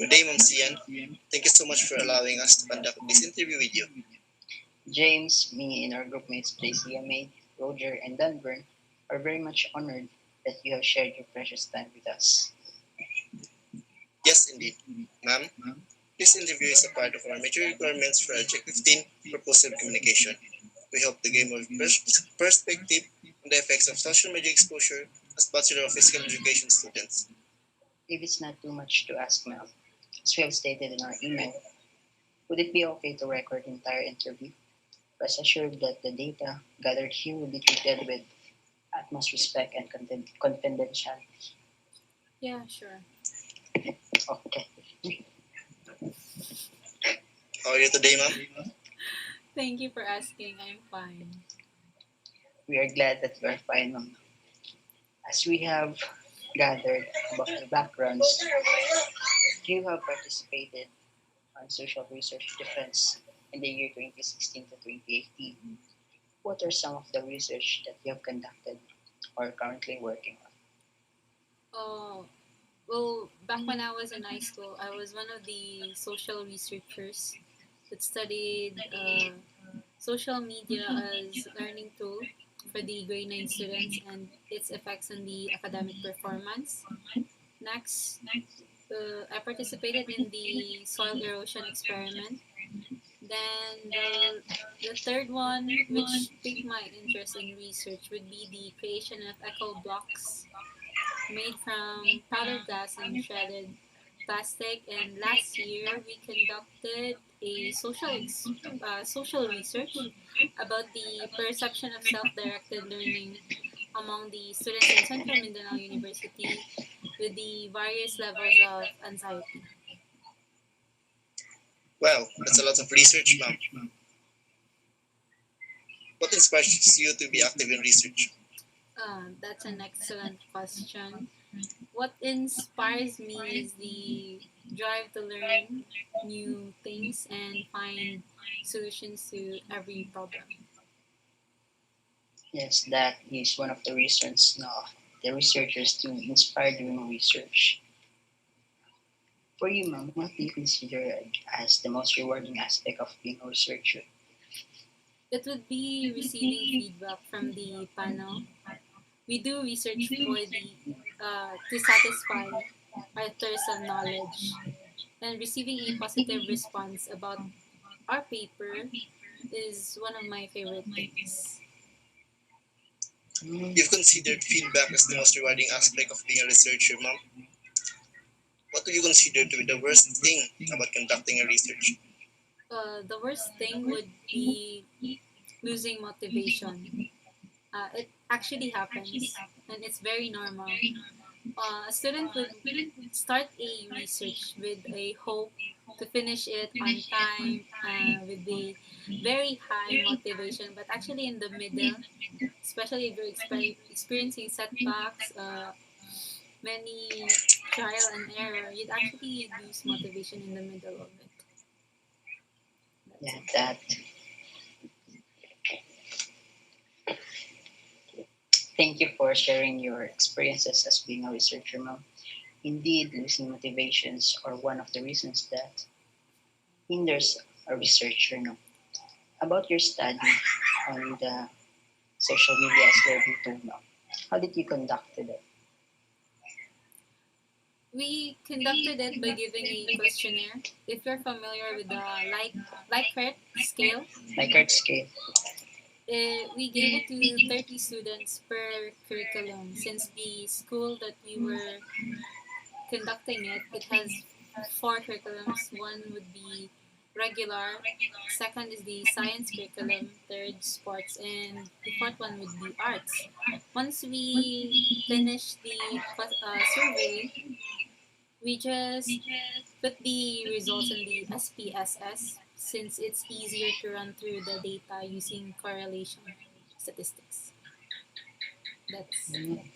Good day, Ma'am Sian. Thank you so much for allowing us to conduct this interview with you. James, me, and our group mates JCMA, Roger, and Dunburn are very much honored that you have shared your precious time with us. Yes, indeed. Ma'am, this interview is a part of our major requirements for Check 15 Propulsive Communication. We hope to gain more perspective on the effects of social media exposure as Bachelor of Physical Education students. If it's not too much to ask, ma'am, as we have stated in our email, would it be okay to record the entire interview? Rest assured that the data gathered here will be treated with utmost respect and confidentiality. Yeah, sure. Okay. How are you today, ma'am? Thank you for asking. I'm fine. We are glad that you are fine, ma'am. As we have gathered about your backgrounds, you have participated on social research defense in the year 2016 to 2018. What are some of the research that you have conducted or are currently working on? Oh, well, back when I was in high school, I was one of the social researchers that studied social media as learning tool for the grade 9 students and its effects on the academic performance. Next, I participated in the soil erosion experiment. Then the third one, which piqued my interest in research, would be the creation of eco blocks made from powdered glass and shredded plastic. And last year, we conducted a social research about the perception of self-directed learning among the students in Central Mindanao University with the various levels of anxiety. Wow, that's a lot of research, ma'am. What inspires you to be active in research? That's an excellent question. What inspires me is the drive to learn new things and find solutions to every problem. Yes, that is one of the reasons now the researchers to inspire doing research. For you, ma'am, what do you consider as the most rewarding aspect of being a researcher? It would be receiving feedback from the panel. We do research for the to satisfy our thirst of knowledge, and receiving a positive response about our paper is one of my favorite things. Mm, You've considered feedback as the most rewarding aspect of being a researcher, ma'am. What do you consider to be the worst thing about conducting a research? The worst thing would be losing motivation. It actually happens, and it's very normal. A student would start a research with a hope to finish it on time with the very high motivation, but actually in the middle, especially if you're experiencing setbacks, many trial and error, you'd actually lose motivation in the middle of it. That's yeah, it. that. Thank you for sharing your experiences as being a researcher, ma'am. Indeed, losing motivations are one of the reasons that hinders a researcher. No, about your study on the social media as learning tool now. How did you conduct it? We conducted it by giving a questionnaire. If you're familiar with the Likert scale, Likert scale. we gave it to 30 students per curriculum. Since the school that we were conducting it, it has four curriculums. One would be regular, second is the science curriculum, third sports, and the fourth one would be arts. Once we finish the survey, we just put the results in the SPSS since it's easier to run through the data using correlation statistics. That's Mm, it.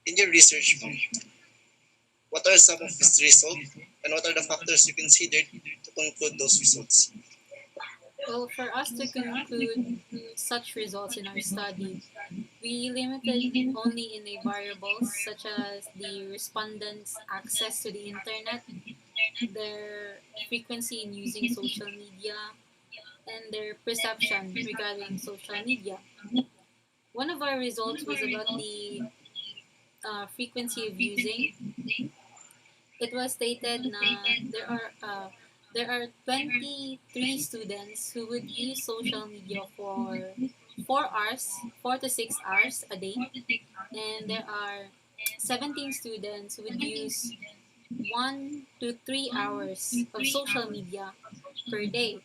In your research, ma'am, what are some of its results and what are the factors you considered to conclude those results? Well, for us to conclude such results in our study, We limited only in a variables such as the respondents' access to the internet, their frequency in using social media, and their perception regarding social media. One of our results was about the frequency of using. It was stated na there are 23 students who would use social media for 4 hours, 4 to 6 hours a day, and there are 17 students who would use 1 to 3 hours of social media per day.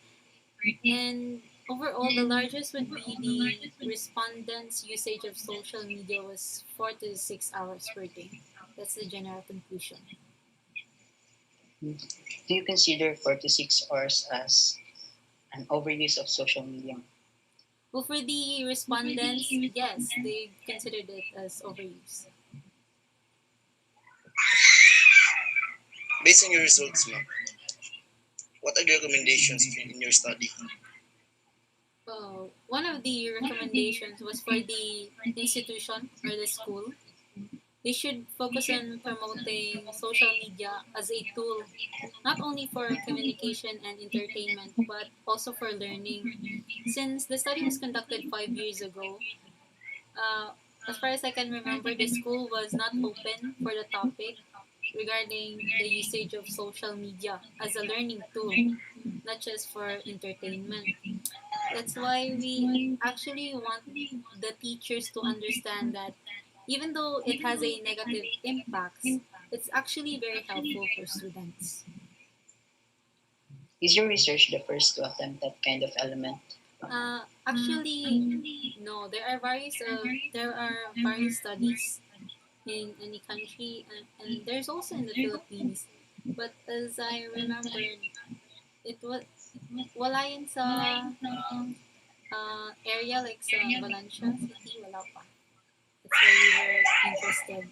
And overall, the largest would be the respondents' usage of social media was 4 to 6 hours per day. That's the general conclusion. Do you consider 4 to 6 hours as an overuse of social media? Well, for the respondents, yes, they considered it as overuse. Based on your results, ma'am, what are the recommendations in your study? One of the recommendations was for the institution or the school. They should focus on promoting social media as a tool, not only for communication and entertainment, but also for learning. Since the study was conducted 5 years ago, uh, as far as I can remember, the school was not open for the topic regarding the usage of social media as a learning tool, not just for entertainment. That's why we actually want the teachers to understand that even though it has a negative impacts, it's actually very helpful for students. Is your research the first to attempt that kind of element? Actually, no. There are various studies in any country, and there's also in the Philippines. But as I remembered, it was wala yun sa area like sa Valencia City, wala pa. That's why we were interested.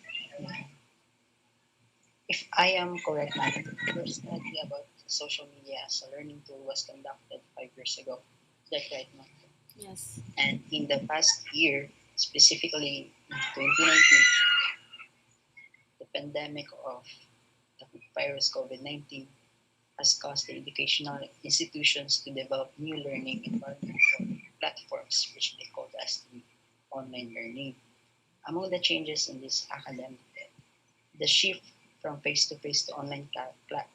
If I am correct, ma'am, your study about social media as a learning tool was conducted 5 years ago. Is that right, ma'am? Yes. And in the past year, specifically in 2019, the pandemic of the virus COVID-19 has caused the educational institutions to develop new learning environmental platforms, which they call as the online learning. Among the changes in this academic, the shift from face-to-face to online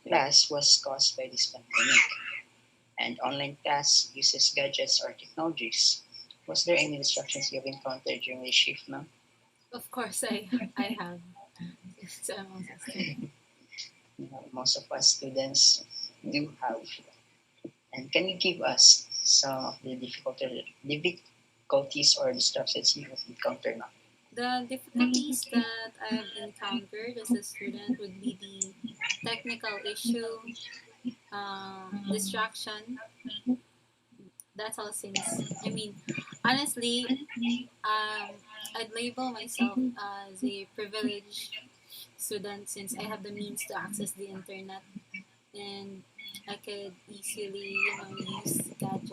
class was caused by this pandemic, and online class uses gadgets or technologies. Was there any distractions you've encountered during this shift, ma'am? Of course, I have. So I'm also a student. Most of us students do have. And can you give us some of the difficulties or distractions you have encountered now? The difficulties that I have encountered as a student would be the technical issue, distraction. That's all. Since I mean, honestly, I'd label myself as a privileged student since I have the means to access the internet and I could easily, use gadgets.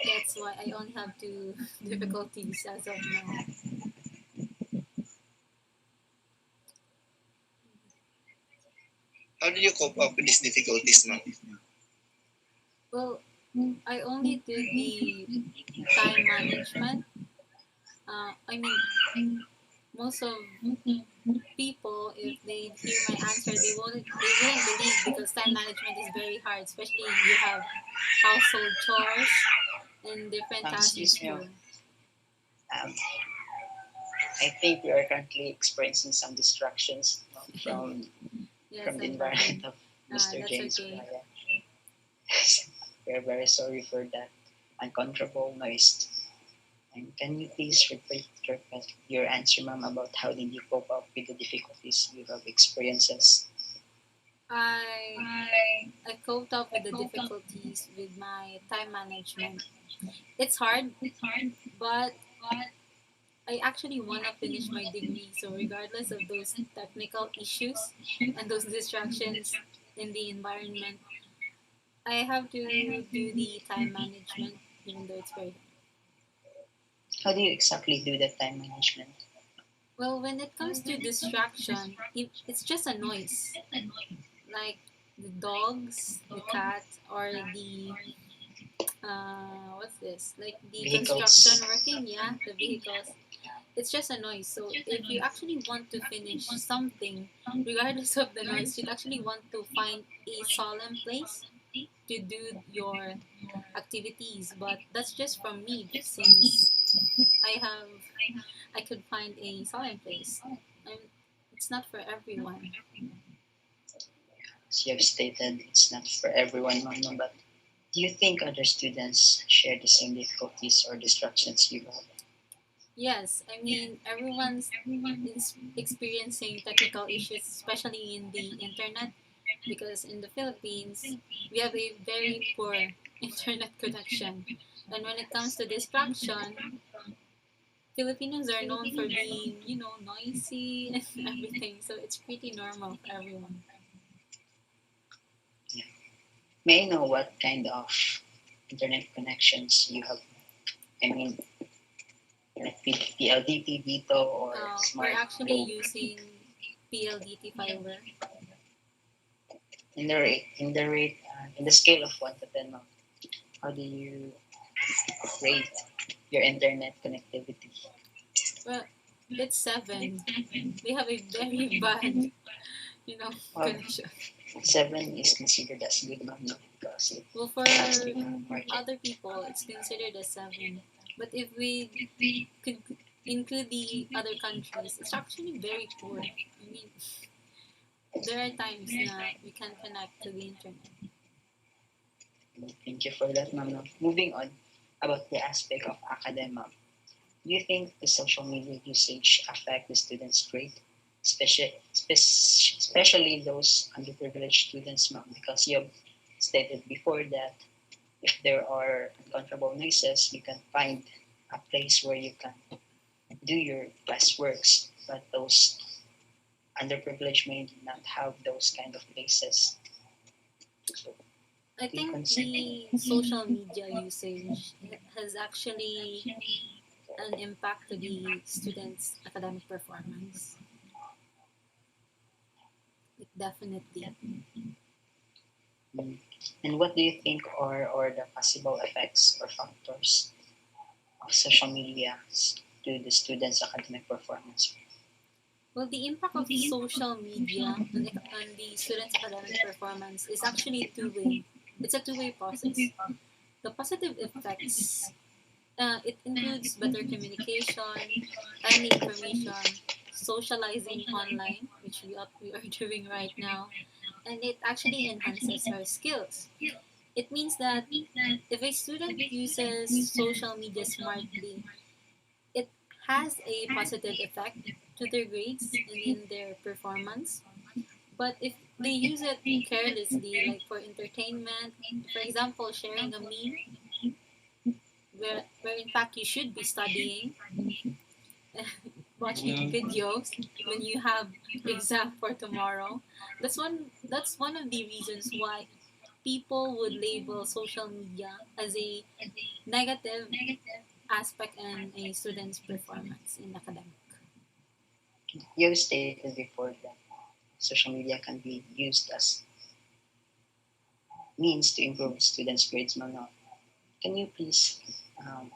That's why I only have two difficulties as of now. How did you cope up with these difficulties, ma'am? Well, I only did the time management. I mean, most of people, if they hear my answer, they wouldn't believe because time management is very hard, especially you have household chores and different tasks in Excuse me, school. um, I think we are currently experiencing some distractions from Yes, from the I'm environment sorry. of Mr. That's James okay. Bryan. We are very sorry for that uncontrollable noise. And can you please repeat your answer, ma'am, about how did you cope up with the difficulties you have experienced? I I coped up with the difficulties with my time management. It's hard, but I actually want to finish my degree. So regardless of those technical issues and those distractions in the environment, I have to do the time management, even though it's very hard. How do you exactly do the time management? Well, when it comes to distraction, it's just a noise. Like the dogs, the cat, or the what's this? Like the construction Vehicles. working, yeah, the vehicles. It's just a noise. So if you actually want to finish something, regardless of the noise, you'd actually want to find a solemn place to do your activities. But that's just from me, since I have I could find a solemn place. And it's not for everyone. As you have stated, it's not for everyone, Mama, but do you think other students share the same difficulties or distractions you have? Yes, I mean everyone's experiencing technical issues, especially in the internet, because in the Philippines we have a very poor internet connection, and when it comes to distraction, Filipinos are known for being, noisy and everything, so it's pretty normal for everyone. Yeah. May I know what kind of internet connections you have? I mean, like PLDT, Vito, or We're Smart actually Globe. using PLDT fiber. In the scale of 1 to 10, how do you rate your internet connectivity? Well, it's 7. We have a very bad, Well, connection. 7 is considered as good, ma'am, no? Because it Well, for has the margin. other people, it's considered a 7. But if we could include the other countries, it's actually very poor. I mean, there are times na we can't connect to the internet. Thank you for that, ma'am. No? Moving on about the aspect of academic, do you think the social media usage affect the students' grade, especially those underprivileged students, ma'am? Because you have stated before that if there are uncomfortable noises, you can find a place where you can do your classworks. But those underprivileged may not have those kind of places. So, I do you think consider? the social media usage has actually an impact to the students' academic performance. Like, definitely. Mm. And what do you think are the possible effects or factors of social media to the students' academic performance? Well, the impact of social media on the students' academic performance is actually two-way. It's a two-way process. The positive effects, it includes better communication, timely information, socializing online, which we are doing right now, and it actually enhances our skills. It means that if a student uses social media smartly, it has a positive effect to their grades and in their performance. But if they use it carelessly, like for entertainment, for example, sharing a meme where in fact you should be studying, watching videos when you have exam for tomorrow, that's one of the reasons why people would label social media as a negative aspect in a student's performance in academic. You have stated before that social media can be used as means to improve students' grades. Mano, can you please um,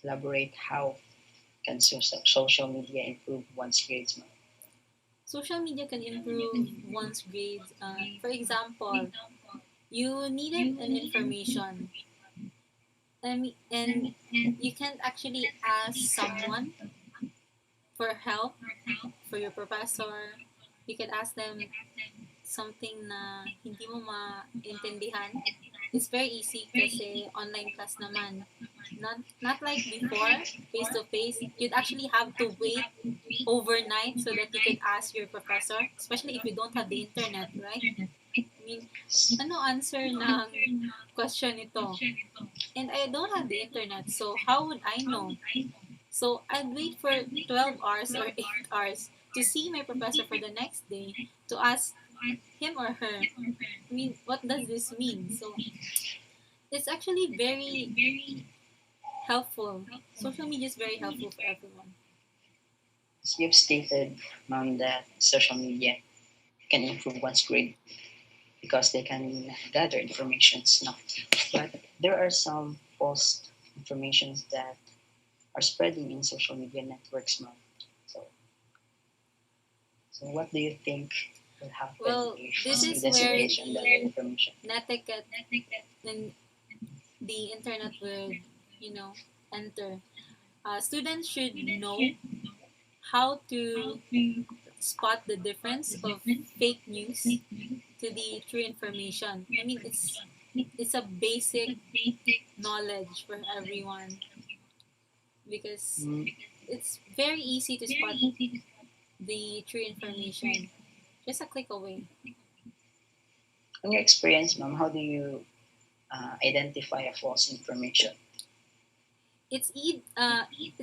elaborate how can social media improve one's grades? Mano? Social media can improve one's grades. For example, you needed an information, and you can't actually ask someone for help, for your professor. You can ask them something na hindi mo maintindihan. It's very easy kasi online class naman. Not like before, face to face. You'd actually have to wait overnight so that you could ask your professor, especially if you don't have the internet, right? I mean, ano answer ng question ito? And I don't have the internet, so how would I know? So I'd wait for 12 hours or 8 hours to see my professor for the next day to ask him or her. I mean, what does this mean? So it's actually very helpful. Social media is very helpful for everyone. So you've stated, ma'am, that social media can improve one's grade because they can gather informations now. But there are some false informations that are spreading in social media networks now. So, so what do you think will happen Well, if this is students where engage in that the information? netiquette and the internet would, you know, enter. Students should know how to spot the difference of fake news to the true information. I mean, it's a basic knowledge for everyone because Mm, it's very easy to spot the true information just a click away. in your experience, ma'am, how do you identify a false information? It's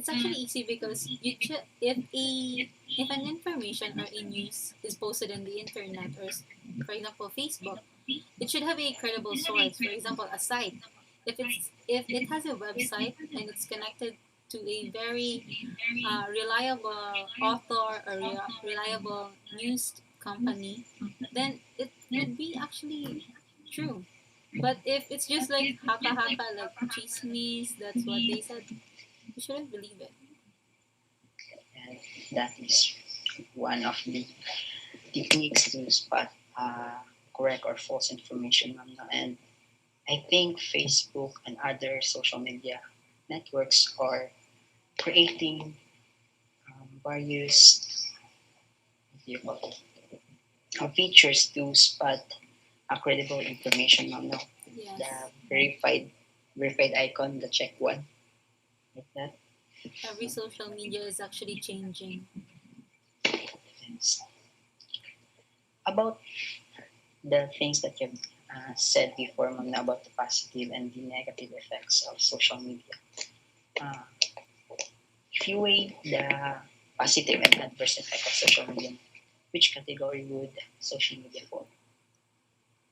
actually easy because if an information or a news is posted on the internet or for example Facebook, it should have a credible source. For example, a site. If it has a website and it's connected to a very reliable author or reliable news company, then it would be actually true. But if it's just like haka haka, like chismes, that's what they said, you shouldn't believe it. And that is one of the techniques to spot correct or false information, ma'am. No? And I think Facebook and other social media networks are creating various what do you call it, features to spot credible information, ma'am. No? The Yes, verified icon, the check one, like that. every social media is actually changing. Yes. About the things that you've said before, ma'am, about the positive and the negative effects of social media. Uh, if you weigh the positive and adverse effect of social media, which category would social media fall?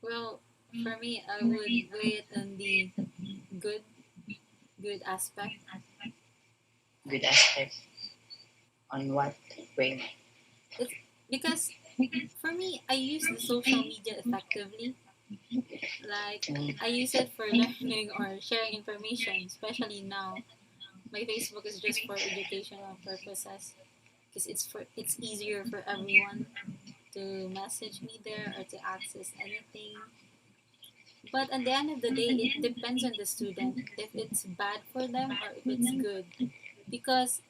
Well, for me, I would weigh it on the good good aspect. Good aspect on what way? It's because for me, I use the social media effectively. Like Mm, I use it for learning or sharing information, especially now. My Facebook is just for educational purposes because it's easier for everyone to message me there or to access anything. But at the end of the day, it depends on the student if it's bad for them or if it's good because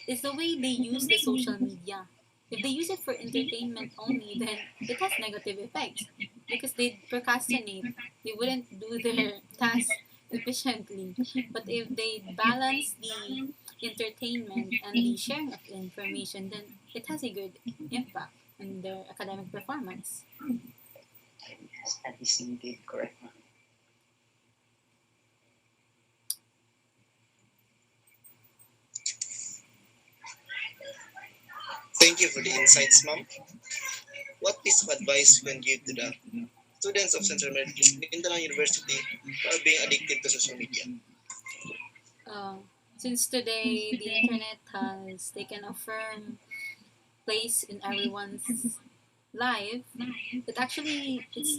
it's the way they use the social media. If they use it for entertainment only, then it has negative effects because they procrastinate. They wouldn't do their tasks efficiently. But if they balance the entertainment and the sharing of information, then it has a good impact on their academic performance. yes, that is indeed correct, ma'am. Thank you for the insights, ma'am. What piece of advice you can give to the students of Central Mindanao University who are being addicted to social media? Uh, since today the internet has taken a firm place in everyone's life, it's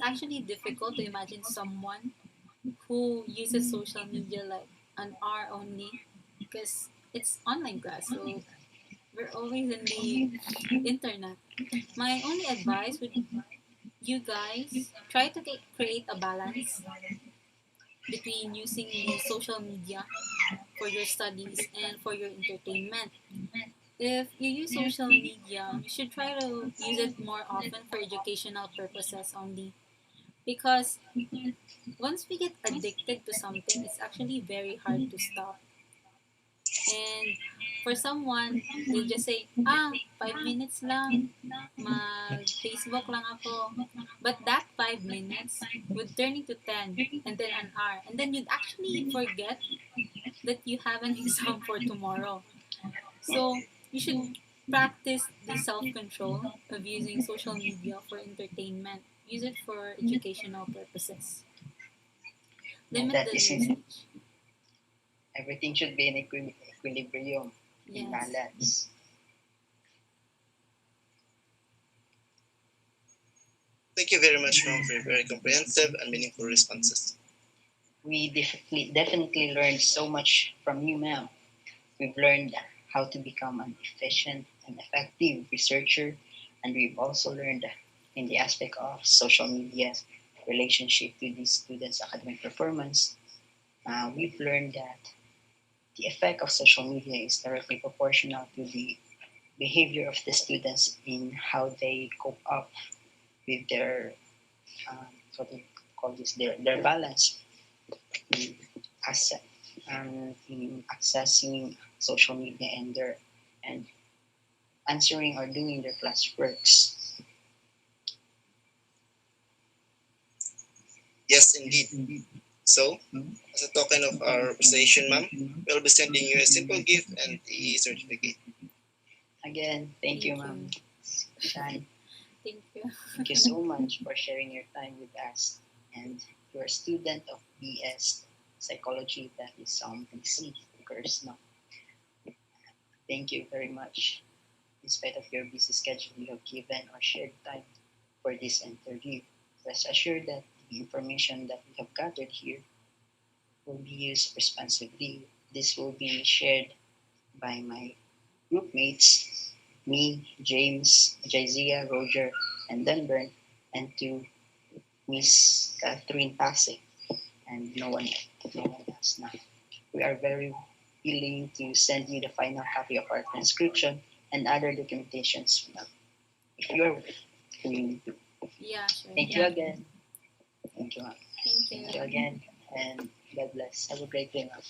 actually difficult to imagine someone who uses social media like an hour only because it's online class, so we're always in the internet. My only advice would you guys try to create a balance between using the social media for your studies and for your entertainment. If you use social media, you should try to use it more often for educational purposes only because once we get addicted to something, it's actually very hard to stop. And for someone, they'll just say, 5 minutes lang, mag-Facebook lang ako. But that 5 minutes would turn into 10 and then an hour. And then you'd actually forget that you have an exam for tomorrow. So you should practice the self-control of using social media for entertainment. Use it for educational purposes. Yeah, Limit that the is in, usage. Everything should be in equilibrium, in Yes. balance. Thank you very much, ma'am, for your very comprehensive and meaningful responses. We definitely learned so much from you, ma'am. We've learned how to become an efficient and effective researcher, and we've also learned in the aspect of social media relationship to the students' academic performance. We've learned that the effect of social media is directly proportional to the behavior of the students in how they cope up with their what do you call this, their balance in, asset, in accessing social media and answering or doing their classworks. Yes, indeed. So, as a token of our appreciation, ma'am, we'll be sending you a simple gift and a certificate. Again, thank you, Thank Ma'am you. Shan. Thank you. Thank you so much for sharing your time with us. And you're a student of BS Psychology, that is some BC course. No, thank you very much. In spite of your busy schedule, you have given or shared time for this interview. Rest assured that the information that we have gathered here will be used responsibly. This will be shared by my group mates, me, James, Jizia, Roger, and Denburn, and to Miss Catherine Pasek, and no one else now. We are very willing to send you the final copy of our transcription and other documentations if you're willing to. Yeah, sure. Thank you again. Thank you, ma'am. Thank Thank you you. again, and God bless. Have a great day, ma'am.